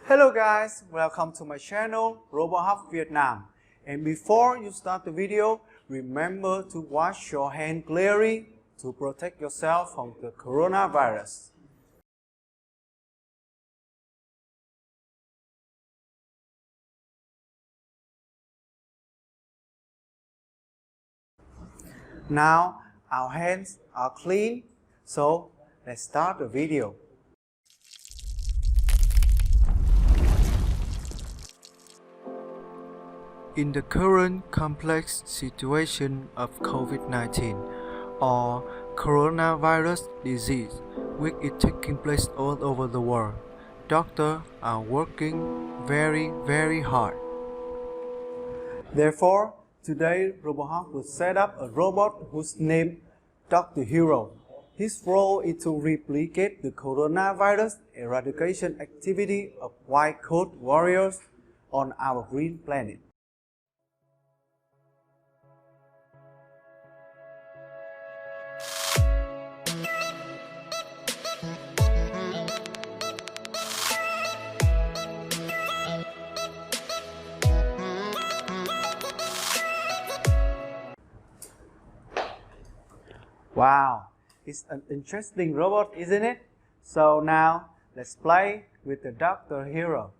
Hello guys, welcome to my channel ROBOHUB Vietnam. And before you start the video, remember to wash your hand clearly to protect yourself from the coronavirus. Now our hands are clean, so let's start the video. In the current complex situation of COVID-19 or coronavirus disease, which is taking place all over the world, doctors are working very hard. Therefore, today ROBOHUB will set up a robot whose name Dr. Hero. His role is to replicate the coronavirus eradication activity of white coat warriors on our green planet. Wow, it's an interesting robot, isn't it? So now, let's play with the Dr. Hero.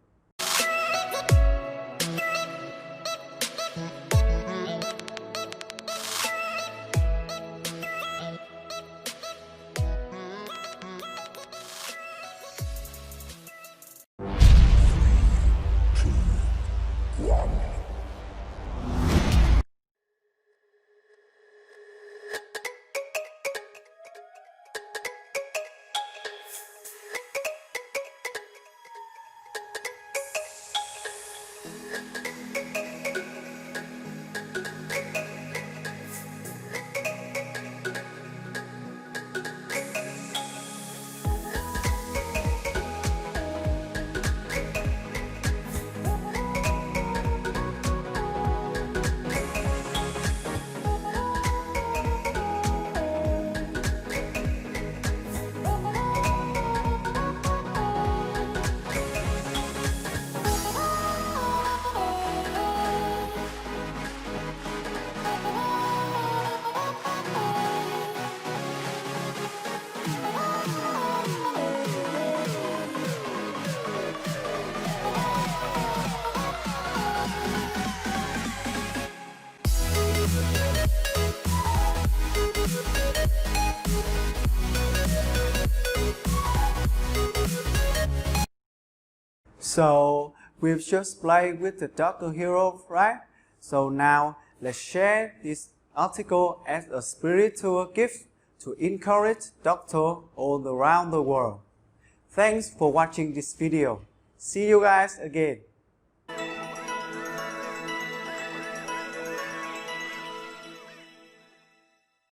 So we've just played with the Dr. Hero, right? So now let's share this article as a spiritual gift to encourage doctors all around the world. Thanks for watching this video. See you guys again.